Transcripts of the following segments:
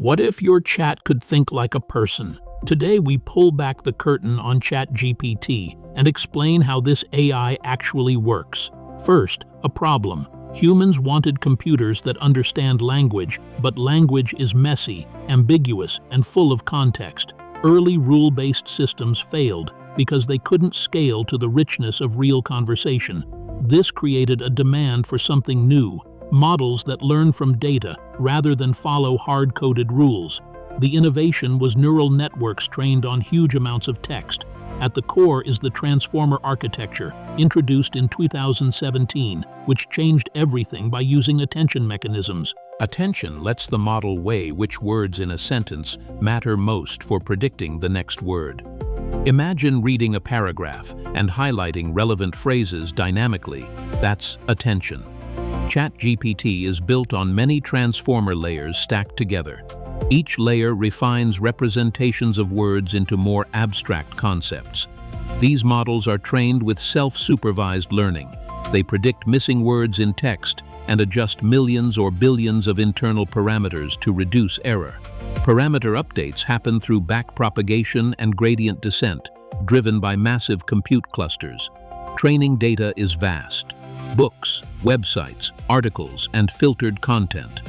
What if your chat could think like a person? Today we pull back the curtain on ChatGPT and explain how this AI actually works. First, a problem. Humans wanted computers that understand language, but language is messy, ambiguous, and full of context. Early rule-based systems failed because they couldn't scale to the richness of real conversation. This created a demand for something new, models that learn from data rather than follow hard-coded rules. The innovation was neural networks trained on huge amounts of text. At the core is the transformer architecture, introduced in 2017, which changed everything by using attention mechanisms. Attention lets the model weigh which words in a sentence matter most for predicting the next word. Imagine reading a paragraph and highlighting relevant phrases dynamically. That's attention. ChatGPT is built on many transformer layers stacked together. Each layer refines representations of words into more abstract concepts. These models are trained with self-supervised learning. They predict missing words in text and adjust millions or billions of internal parameters to reduce error. Parameter updates happen through backpropagation and gradient descent, driven by massive compute clusters. Training data is vast: books, websites, articles, and filtered content.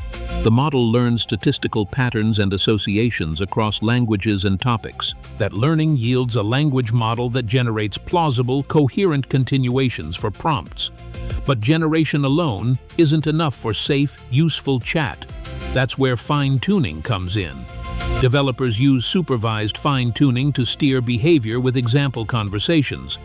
The model learns statistical patterns and associations across languages and topics. That learning yields a language model that generates plausible, coherent continuations for prompts. But generation alone isn't enough for safe, useful chat. That's where fine-tuning comes in. Developers use supervised fine-tuning to steer behavior with example conversations.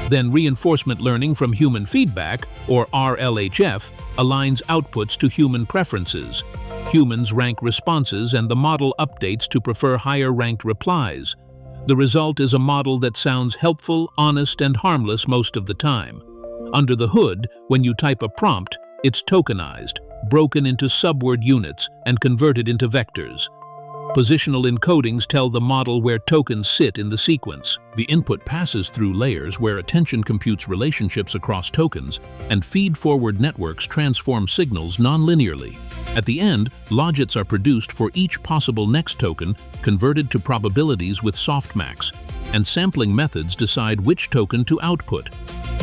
Then reinforcement learning from human feedback, or RLHF, aligns outputs to human preferences. Humans rank responses and the model updates to prefer higher-ranked replies. The result is a model that sounds helpful, honest, and harmless most of the time. Under the hood, when you type a prompt, it's tokenized, broken into subword units, and converted into vectors. Positional encodings tell the model where tokens sit in the sequence. The input passes through layers where attention computes relationships across tokens, and feed-forward networks transform signals non-linearly. At the end, logits are produced for each possible next token, converted to probabilities with softmax, and sampling methods decide which token to output.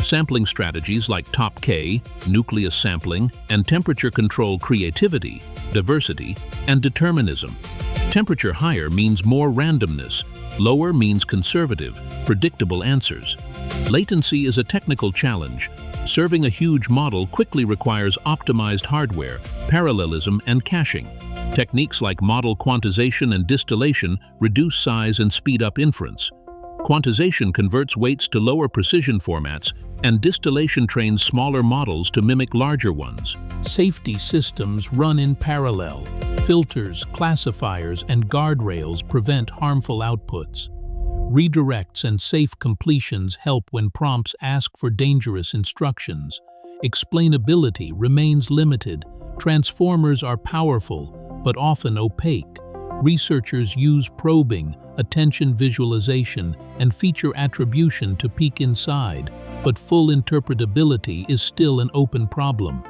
Sampling strategies like top K, nucleus sampling, and temperature control creativity, diversity, and determinism. Temperature higher means more randomness, lower means conservative, predictable answers. Latency is a technical challenge. Serving a huge model quickly requires optimized hardware, parallelism, and caching. Techniques like model quantization and distillation reduce size and speed up inference. Quantization converts weights to lower precision formats, and distillation trains smaller models to mimic larger ones. Safety systems run in parallel. Filters, classifiers, and guardrails prevent harmful outputs. Redirects and safe completions help when prompts ask for dangerous instructions. Explainability remains limited. Transformers are powerful, but often opaque. Researchers use probing, attention visualization, and feature attribution to peek inside, but full interpretability is still an open problem.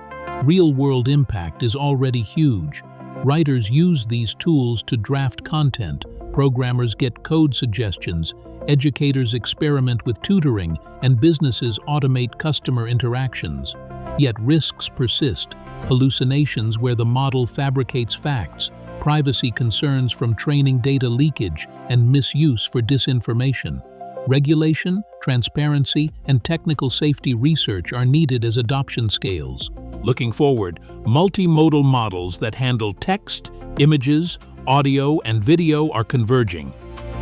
Real-world impact is already huge. Writers use these tools to draft content, programmers get code suggestions, educators experiment with tutoring, and businesses automate customer interactions. Yet risks persist: hallucinations where the model fabricates facts, privacy concerns from training data leakage, and misuse for disinformation. Regulation, transparency, and technical safety research are needed as adoption scales. Looking forward, multimodal models that handle text, images, audio, and video are converging.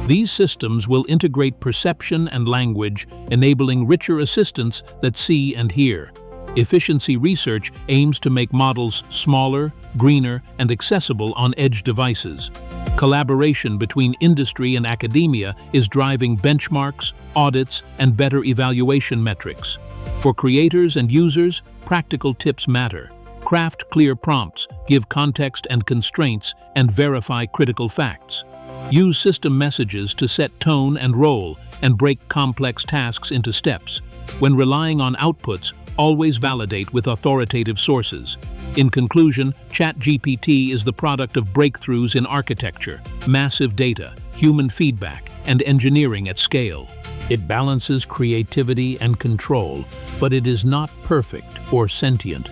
These systems will integrate perception and language, enabling richer assistants that see and hear. Efficiency research aims to make models smaller, greener, and accessible on edge devices. Collaboration between industry and academia is driving benchmarks, audits, and better evaluation metrics. For creators and users, practical tips matter. Craft clear prompts, give context and constraints, and verify critical facts. Use system messages to set tone and role, and break complex tasks into steps. When relying on outputs, always validate with authoritative sources. In conclusion, ChatGPT is the product of breakthroughs in architecture, massive data, human feedback, and engineering at scale. It balances creativity and control, but it is not perfect or sentient.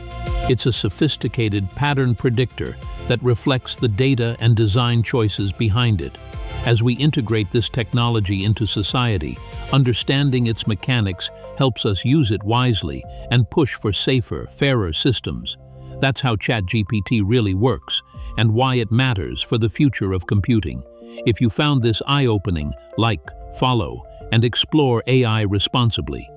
It's a sophisticated pattern predictor that reflects the data and design choices behind it. As we integrate this technology into society, understanding its mechanics helps us use it wisely and push for safer, fairer systems. That's how ChatGPT really works, and why it matters for the future of computing. If you found this eye-opening, like, follow, and explore AI responsibly.